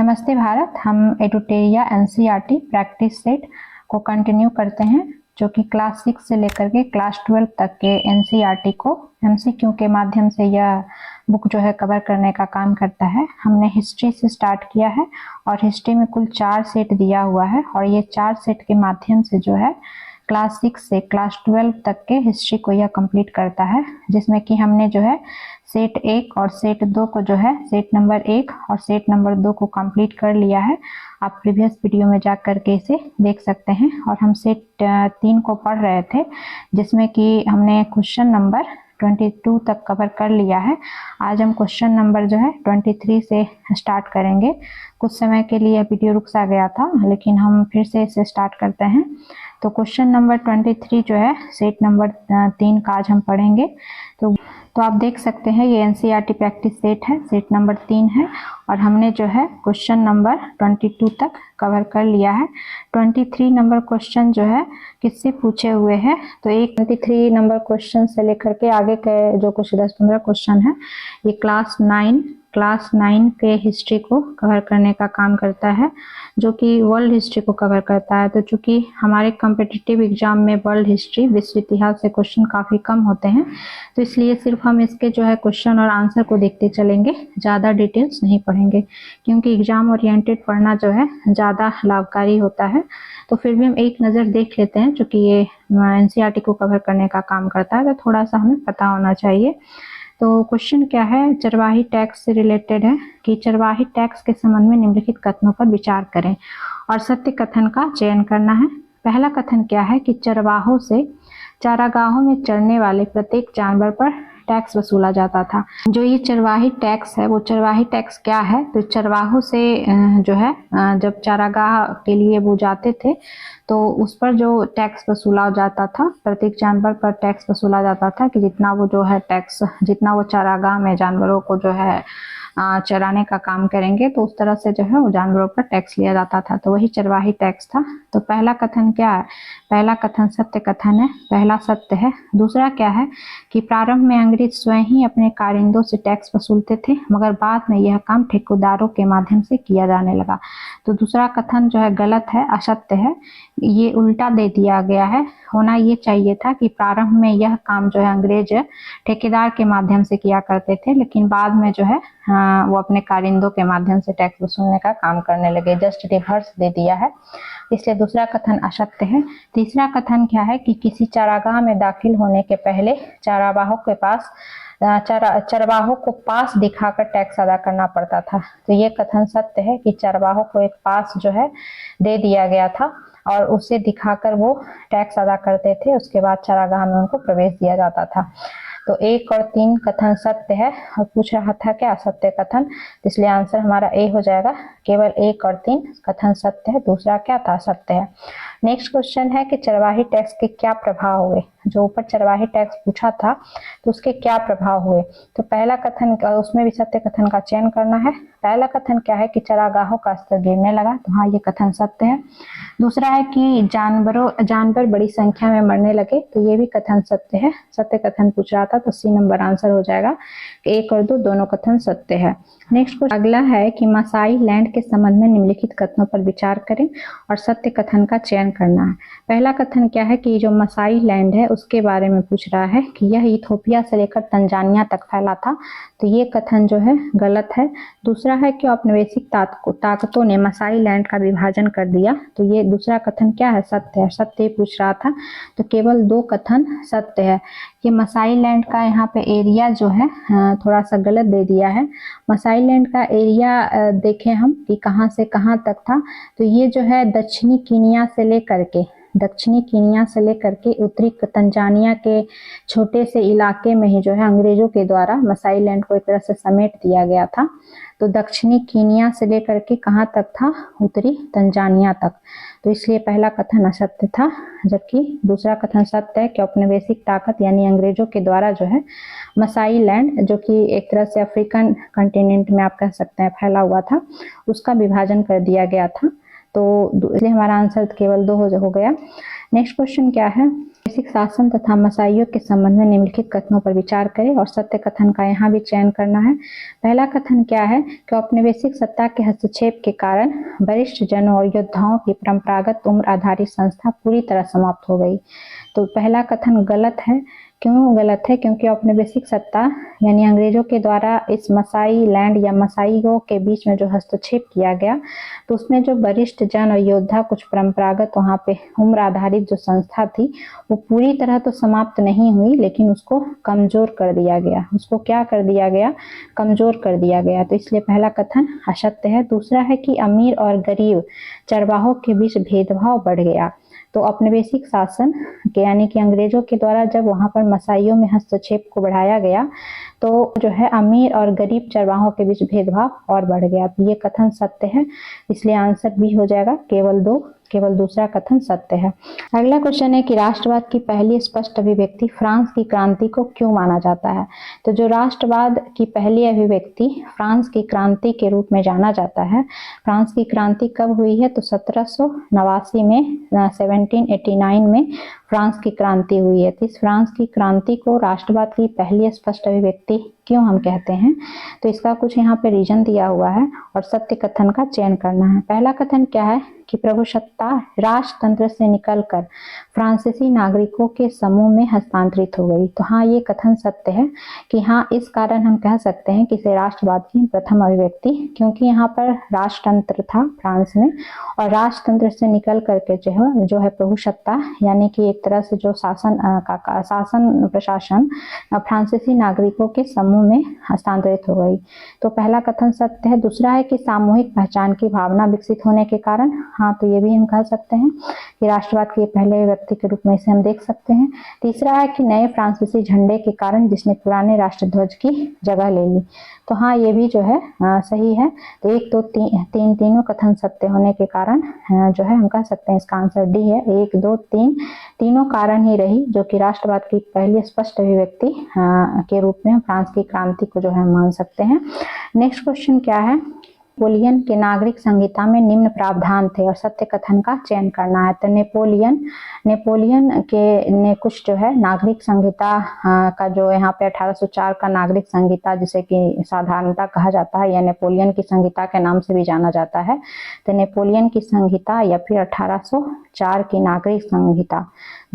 नमस्ते भारत। हम एडुटेरिया NCERT practice set को कंटिन्यू करते हैं, जो कि क्लास 6 से लेकर के क्लास 12 तक के एनसीईआरटी को एमसीक्यू के माध्यम से यह बुक जो है कवर करने का काम करता है। हमने हिस्ट्री से स्टार्ट किया है और हिस्ट्री में कुल 4 सेट दिया हुआ है और ये 4 सेट के माध्यम से जो है क्लास 6 से क्लास 12 तक के हिस्ट्री को यह कंप्लीट करता है, जिसमें कि हमने जो है सेट 1 और सेट 2 को जो है सेट नंबर 1 और सेट नंबर 2 को कंप्लीट कर लिया है। आप प्रीवियस वीडियो में जा कर के इसे देख सकते हैं। और हम सेट 3 को पढ़ रहे थे, जिसमें कि हमने क्वेश्चन नंबर 22 तक कवर कर लिया है। आज हम क्वेश्चन नंबर जो है 23 से स्टार्ट करेंगे। कुछ समय के लिए वीडियो रुक सा गया था, लेकिन हम फिर से इसे स्टार्ट करते हैं। तो क्वेश्चन नंबर 23 जो है सेट नंबर 3 का आज हम पढ़ेंगे। तो आप देख सकते हैं ये एनसीईआरटी प्रैक्टिस सेट है, सेट नंबर 3 है और हमने जो है क्वेश्चन नंबर 22 तक कवर कर लिया है। 23 नंबर क्वेश्चन जो है किससे पूछे हुए हैं, तो एक 23 नंबर क्वेश्चन से लेकर के आगे के जो कुछ 10-15 क्वेश्चन है, ये क्लास 9 के हिस्ट्री को कवर करने का काम करता है, जो कि वर्ल्ड हिस्ट्री को कवर करता है। तो चूंकि हमारे कॉम्पिटिटिव एग्जाम में वर्ल्ड हिस्ट्री, विश्व इतिहास से क्वेश्चन काफ़ी कम होते हैं, तो इसलिए सिर्फ हम इसके जो है क्वेश्चन और आंसर को देखते चलेंगे, ज़्यादा डिटेल्स नहीं पढ़ेंगे, क्योंकि एग्जाम ओरिएंटेड पढ़ना जो है ज़्यादा लाभकारी होता है। तो फिर भी हम एक नज़र देख लेते हैं, चूँकि ये एनसीईआरटी को कवर करने का काम करता है, तो थोड़ा सा हमें पता होना चाहिए। तो क्वेश्चन क्या है, चरवाही टैक्स से रिलेटेड है कि चरवाही टैक्स के संबंध में निम्नलिखित कथनों पर विचार करें और सत्य कथन का चयन करना है। पहला कथन क्या है कि चरवाहों से चारागाहों में चरने वाले प्रत्येक जानवर पर टैक्स वसूला जाता था। जो ये चरवाही टैक्स है, वो चरवाही टैक्स क्या है, तो चरवाहों से जो है जब चारागाह के लिए वो जाते थे तो उस पर जो टैक्स वसूला जाता था, प्रत्येक जानवर पर टैक्स वसूला जाता था कि जितना वो जो है टैक्स, जितना वो चारागाह में जानवरों को जो है चराने का काम करेंगे, तो उस तरह से जो है वो जानवरों पर टैक्स लिया जाता था। तो वही चरवाही टैक्स था। तो पहला कथन क्या है, पहला कथन सत्य कथन है, पहला सत्य है। दूसरा क्या है कि प्रारंभ में अंग्रेज स्वयं ही अपने कारिंदों से टैक्स वसूलते थे, मगर बाद में यह काम ठेकेदारों के माध्यम से किया जाने लगा। तो दूसरा कथन जो है गलत है, असत्य है, ये उल्टा दे दिया गया है। होना ये चाहिए था कि प्रारंभ में यह काम जो है अंग्रेज ठेकेदार के माध्यम से किया करते थे, लेकिन बाद में जो है वो अपने कारिंदों के माध्यम से टैक्स वसूलने का काम करने लगे। जस्ट रिवर्स दे दिया है, इसलिए दूसरा कथन असत्य है। तीसरा कथन क्या है कि किसी चारागाह में दाखिल होने के पहले चरवाहों को पास दिखाकर टैक्स अदा करना पड़ता था। तो ये कथन सत्य है कि चरवाहों को एक पास जो है दे दिया गया था और उसे दिखाकर वो टैक्स अदा करते थे, उसके बाद चारागाह में उनको प्रवेश दिया जाता था। तो 1 और 3 कथन सत्य है और पूछ रहा था क्या असत्य कथन, इसलिए आंसर हमारा ए हो जाएगा। केवल 1 और 3 कथन सत्य है, दूसरा क्या था, सत्य है। नेक्स्ट क्वेश्चन है कि चरवाही टैक्स के क्या प्रभाव हुए। जो ऊपर चरवाही टैक्स पूछा था तो उसके क्या प्रभाव हुए, तो पहला कथन, उसमें भी सत्य कथन का चयन करना है। पहला कथन क्या है कि चरागाहों का स्तर गिरने लगा, तो हाँ ये कथन सत्य है। दूसरा है कि जानवर बड़ी संख्या में मरने लगे, तो ये भी कथन सत्य है, सत्य कथन पूछ रहा था, तो सी नंबर आंसर हो जाएगा। 1 और 2 दोनों कथन सत्य है। नेक्स्ट क्वेश्चन अगला है कि मसाई लैंड के संबंध में निम्नलिखित कथनों पर विचार करें और सत्य कथन का चयन करना है। पहला कथन क्या है कि जो मसाई लैंड है उसके बारे में पूछ रहा है कि यह इथोपिया से लेकर तंजानिया तक फैला था, तो ये कथन जो है गलत है। दूसरा है कि औपनिवेशिक ताकतों ने मसाई लैंड का विभाजन कर दिया, तो ये दूसरा कथन क्या है, सत्य है, सत्य पूछ रहा था, तो केवल 2 कथन सत्य है। ये मसाई लैंड का यहाँ पे एरिया जो है थोड़ा सा गलत दे दिया है। मसाई लैंड का एरिया देखें हम कि कहाँ से कहाँ तक था, तो ये जो है दक्षिणी कीनिया से लेकर के उत्तरी तंजानिया के छोटे से इलाके में ही जो है अंग्रेजों के द्वारा मसाई लैंड को एक तरह से समेट दिया गया था। तो दक्षिणी कीनिया से लेकर के कहाँ तक था, उत्तरी तंजानिया तक, तो इसलिए पहला कथन असत्य था, जबकि दूसरा कथन सत्य है कि औपनिवेशिक ताकत यानी अंग्रेजों के द्वारा जो है मसाई लैंड, जो कि एक तरह से अफ्रीकन कॉन्टिनेंट में आप कह सकते हैं फैला हुआ था, उसका विभाजन कर दिया गया था। तो इसलिए हमारा आंसर केवल 2 हो गया। नेक्स्ट क्वेश्चन क्या है औपनिवेशिक शासन तथा मसाइयों के संबंध में निम्नलिखित कथनों पर विचार करें और सत्य कथन का यहाँ भी चयन करना है। पहला कथन क्या है कि औपनिवेशिक सत्ता के हस्तक्षेप के कारण वरिष्ठ जनों और योद्धाओं की परंपरागत उम्र आधारित संस्था पूरी तरह समाप्त हो गई। तो पहला कथन गलत है। क्यों गलत है? क्योंकि औपनिवेशिक सत्ता यानी अंग्रेजों के द्वारा इस मसाई लैंड या मसाइयों के बीच में जो हस्तक्षेप किया गया, तो उसमें जो वरिष्ठ जन और योद्धा कुछ परंपरागत वहाँ पे उम्र आधारित जो संस्था थी वो पूरी तरह तो समाप्त नहीं हुई, लेकिन उसको कमजोर कर दिया गया। उसको क्या कर दिया गया? कमजोर कर दिया गया। तो इसलिए पहला कथन असत्य है। दूसरा है कि अमीर और गरीब चरवाहों के बीच भेदभाव बढ़ गया। तो औपनिवेशिक शासन के यानी कि अंग्रेजों के द्वारा जब वहां पर मसाइयों में हस्तक्षेप को बढ़ाया गया तो जो है अमीर और गरीब चरवाहों के बीच भेदभाव और बढ़ गया। तो ये कथन सत्य है, इसलिए आंसर बी हो जाएगा। केवल दूसरा कथन सत्य है। अगला क्वेश्चन है कि राष्ट्रवाद की पहली स्पष्ट अभिव्यक्ति फ्रांस की क्रांति को क्यों माना जाता है? तो जो राष्ट्रवाद की पहली अभिव्यक्ति फ्रांस की क्रांति के रूप में जाना जाता है। फ्रांस की क्रांति कब हुई है? तो 1789 में 1789 में फ्रांस की क्रांति हुई है। तो इस फ्रांस की क्रांति को राष्ट्रवाद की पहली स्पष्ट अभिव्यक्ति क्यों हम कहते हैं? तो इसका कुछ यहाँ पे रीजन दिया हुआ है और सत्य कथन का चयन करना है। पहला कथन क्या है कि प्रभुसत्ता राजतंत्र से निकलकर फ्रांसीसी नागरिकों के समूह में हस्तांतरित हो गई। तो हाँ, ये कथन सत्य है कि हाँ, इस कारण हम कह सकते हैं कि इसे राष्ट्रवाद की प्रथम अभिव्यक्ति, क्योंकि यहाँ पर राजतंत्र था फ्रांस में और राजतंत्र से निकल करके जो है प्रभुसत्ता यानी कि एक तरह से जो शासन प्रशासन फ्रांसीसी नागरिकों के समूह में हस्तांतरित हो गई। तो पहला कथन सत्य है। दूसरा है कि सामूहिक पहचान की भावना विकसित होने के कारण, हाँ, तो ये भी हम कह सकते हैं कि राष्ट्रवाद के पहले व्यक्ति के रूप में इसे हम देख सकते हैं। तीसरा है कि नए फ्रांसीसी झंडे के कारण जिसने पुराने राष्ट्रध्वज की जगह ले ली। तो हाँ, ये भी जो है सही है। तो एक दो तीनों कथन सत्य होने के कारण जो है हम कह सकते हैं इसका आंसर डी है। 1 2 3 तीनों कारण ही रही जो कि राष्ट्रवाद की पहली स्पष्ट अभिव्यक्ति के रूप में फ्रांस की क्रांति को जो है मान सकते हैं। नेक्स्ट क्वेश्चन क्या है? नेपोलियन के नागरिक संहिता में निम्न प्रावधान थे और सत्य कथन का चयन करना है। तो नेपोलियन के ने कुछ जो है नागरिक संहिता का जो यहाँ पे 1804 का नागरिक संहिता जिसे कि साधारणतः कहा जाता है या नेपोलियन की संहिता के नाम से भी जाना जाता है। तो नेपोलियन की संहिता या फिर 1804 की नागरिक संहिता,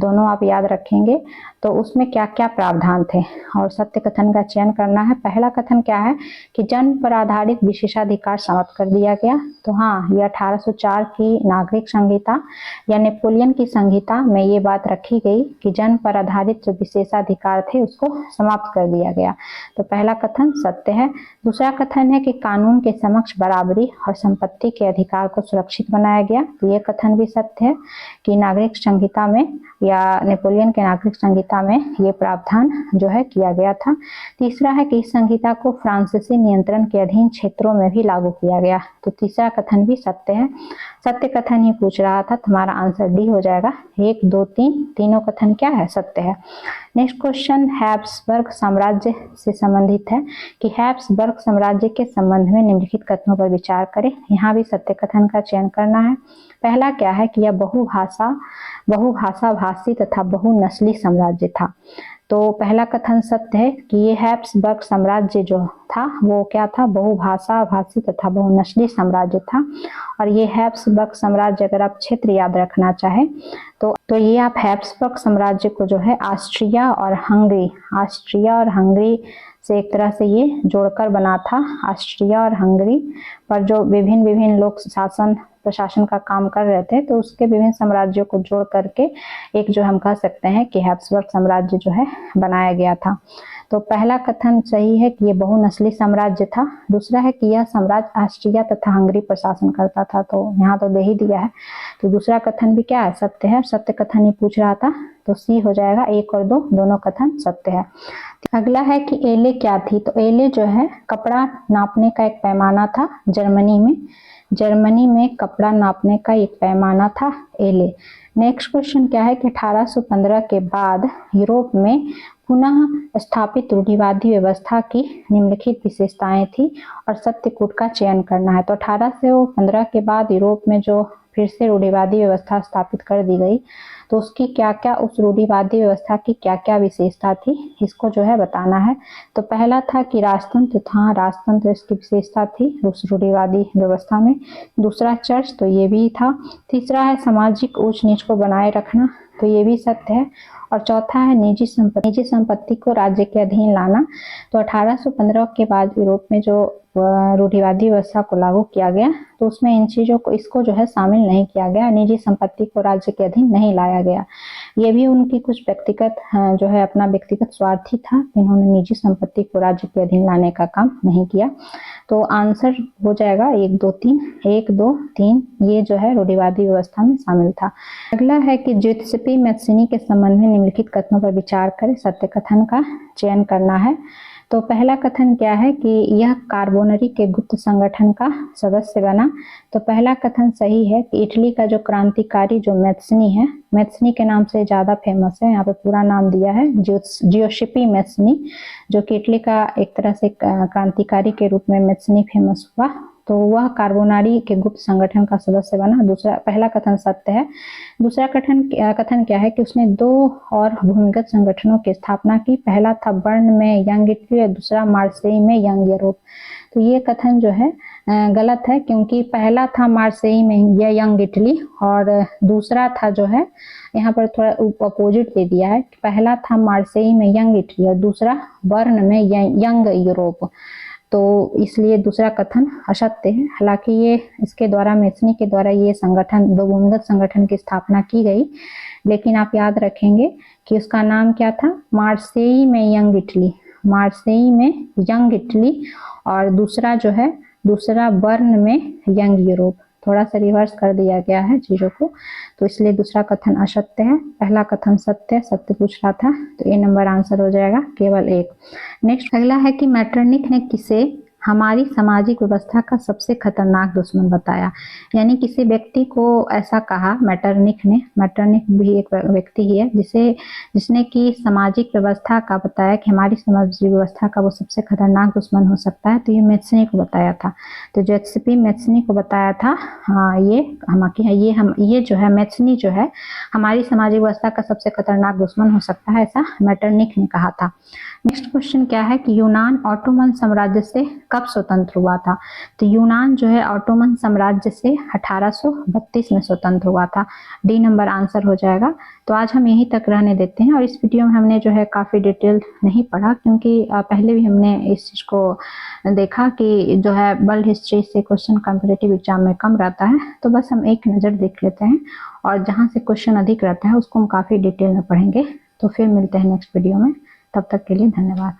दोनों आप याद रखेंगे। तो उसमें क्या क्या प्रावधान थे और सत्य कथन का चयन करना है। पहला कथन क्या है कि जन्म पर आधारित विशेषाधिकार समाप्त कर दिया गया। तो हाँ, ये 1804 की नागरिक संहिता या नेपोलियन की संहिता में ये बात रखी गई कि जन्म पर आधारित जो विशेषाधिकार थे उसको समाप्त कर दिया गया। तो पहला कथन सत्य है। दूसरा कथन है कि कानून के समक्ष बराबरी और संपत्ति के अधिकार को सुरक्षित बनाया गया। तो ये कथन भी सत्य है कि नागरिक संहिता में या नेपोलियन के नागरिक संहिता में ये प्रावधान जो है किया गया था। तीसरा है कि इस संहिता को फ्रांसीसी नियंत्रण के अधीन क्षेत्रों में भी लागू किया गया। तो तीसरा कथन भी सत्य है। सत्य कथन ही पूछ रहा था, तुम्हारा आंसर डी हो जाएगा। 1 2 3 तीनों कथन क्या है? सत्य है। नेक्स्ट क्वेश्चन हैब्सबर्ग साम्राज्य से संबंधित है कि हैब्सबर्ग साम्राज्य के संबंध में निम्नलिखित कथनों पर विचार करें। यहाँ भी सत्य कथन का चयन करना है। पहला क्या है कि यह बहुभाषा भाषी तथा बहुनस्ली साम्राज्य था। तो पहला कथन सत्य है कि ये हैब्सबर्ग साम्राज्य जो था वो क्या था? बहुभाषा भाषी तथा बहुनस्ली साम्राज्य था। और ये हैब्सबर्ग साम्राज्य, अगर आप क्षेत्र याद रखना चाहे तो ये आप हैब्सबर्ग साम्राज्य को जो है ऑस्ट्रिया और हंगरी से एक तरह से ये जोड़कर बना था। ऑस्ट्रिया और हंगरी पर जो विभिन्न लोग शासन प्रशासन का काम कर रहे थे, तो उसके विभिन्न साम्राज्यों को जोड़ करके एक जो हम कह सकते हैं कि हैब्सबर्ग साम्राज्य जो है बनाया गया था। तो पहला कथन सही है कि ये बहुनस्ली साम्राज्य था। दूसरा है कि यह साम्राज्य ऑस्ट्रिया तथा हंगरी पर शासन करता था। तो यहाँ तो दे ही दिया है। तो दूसरा कथन भी क्या है? सत्य है। सत्य कथन ही पूछ रहा था, तो सी हो जाएगा। 1 और 2 दोनों कथन सत्य है। अगला है कि एले क्या थी? तो एले जो है कपड़ा नापने का एक पैमाना था। जर्मनी में कपड़ा नापने का एक पैमाना था एले। नेक्स्ट क्वेश्चन क्या है कि 1815 के बाद यूरोप में पुनः स्थापित रूढ़िवादी व्यवस्था की निम्नलिखित विशेषताएं थी और सत्यकूट का चयन करना है। तो 1815 के बाद यूरोप में जो फिर से रूढ़िवादी व्यवस्था स्थापित कर दी गई, तो उसकी क्या क्या, उस रूढ़िवादी व्यवस्था की क्या क्या विशेषता थी, इसको जो है बताना है। तो पहला था कि राजतंत्र था, राजतंत्र इसकी विशेषता थी उस रूढ़िवादी व्यवस्था में। दूसरा चर्च, तो ये भी था। तीसरा है सामाजिक ऊंच नीच को बनाए रखना, तो ये भी सत्य है। और चौथा है निजी संपत्ति को राज्य के अधीन लाना। तो 1815 के बाद यूरोप में जो रूढ़िवादी व्यवस्था को लागू किया गया, तो उसमें इन चीजों को, इसको जो है शामिल नहीं किया गया, निजी संपत्ति को राज्य के अधीन नहीं लाया गया। ये भी उनकी कुछ व्यक्तिगत जो है अपना व्यक्तिगत स्वार्थ ही था, इन्होंने निजी संपत्ति को राज्य के अधीन लाने का काम नहीं किया। तो आंसर हो जाएगा 1, 2, 3, 1, 2, 3, ये जो है रूढ़िवादी व्यवस्था में शामिल था। अगला है कि जियोसफी मैथ्सिनी के संबंध में निम्नलिखित कथनों पर विचार करें, सत्य कथन का चयन करना है। तो पहला कथन क्या है कि यह कार्बोनरी के गुप्त संगठन का सदस्य बना। तो पहला कथन सही है कि इटली का जो क्रांतिकारी जो मैथ्सिनी है, मैथ्सिनी के नाम से ज्यादा फेमस है, यहाँ पे पूरा नाम दिया है जियोसफी मैथ्सिनी, जो कि इटली का एक तरह से क्रांतिकारी के रूप में मैथ्सिनी फेमस हुआ, तो वह कार्बोनारी के गुप्त संगठन का सदस्य बना। दूसरा, पहला कथन सत्य है। दूसरा कथन क्या है कि उसने 2 और भूमिगत संगठनों की स्थापना की। पहला था बर्न में यंग इटली और दूसरा मार्सेई में यंग यूरोप। तो ये कथन जो है गलत है, क्योंकि पहला था मार्सेई में यंग इटली और दूसरा था जो है, यहाँ पर थोड़ा अपोजिट दे दिया है, पहला था मार्सेई में यंग इटली और दूसरा बर्न में यंग यूरोप। तो इसलिए दूसरा कथन असत्य है। हालांकि ये इसके द्वारा, मैथ्सिनी के द्वारा ये संगठन, 2 भूमिगत संगठन की स्थापना की गई, लेकिन आप याद रखेंगे कि उसका नाम क्या था, मार्सेई में यंग इटली, मार्सेई में यंग इटली और दूसरा जो है, दूसरा बर्न में यंग यूरोप। थोड़ा सा रिवर्स कर दिया गया है चीजों को, तो इसलिए दूसरा कथन असत्य है, पहला कथन सत्य, सत्य पूछ रहा था, तो ए नंबर आंसर हो जाएगा, केवल 1। नेक्स्ट अगला है कि मैटरनिख ने किसे हमारी सामाजिक व्यवस्था का सबसे खतरनाक दुश्मन बताया। यानी किसी व्यक्ति को ऐसा कहा मैटरनिख ने, मैटरनिख भी एक व्यक्ति ही है जिसने कि सामाजिक व्यवस्था का बताया कि हमारी सामाजिक व्यवस्था का वो सबसे खतरनाक दुश्मन हो सकता है, तो ये मैथ्सिनी को बताया था। तो जियोसफी मैथ्सिनी को बताया था, ये जो है मैथ्सिनी जो है हमारी सामाजिक व्यवस्था का सबसे खतरनाक दुश्मन हो सकता है, ऐसा मैटरनिख ने कहा था। नेक्स्ट क्वेश्चन क्या है कि यूनान ऑटोमन साम्राज्य से कब स्वतंत्र हुआ था। तो यूनान जो है ऑटोमन साम्राज्य से 1832 में स्वतंत्र हुआ था, डी नंबर आंसर हो जाएगा। तो आज हम यहीं तक रहने देते हैं, और इस वीडियो में हमने जो है काफी डिटेल नहीं पढ़ा, क्योंकि पहले भी हमने इस चीज को देखा कि जो है वर्ल्ड हिस्ट्री से क्वेश्चन कॉम्पिटिटिव एग्जाम में कम रहता है, तो बस हम एक नजर देख लेते हैं, और जहाँ से क्वेश्चन अधिक रहता है उसको हम काफी डिटेल में पढ़ेंगे। तो फिर मिलते हैं नेक्स्ट वीडियो में, तब तक के लिए धन्यवाद।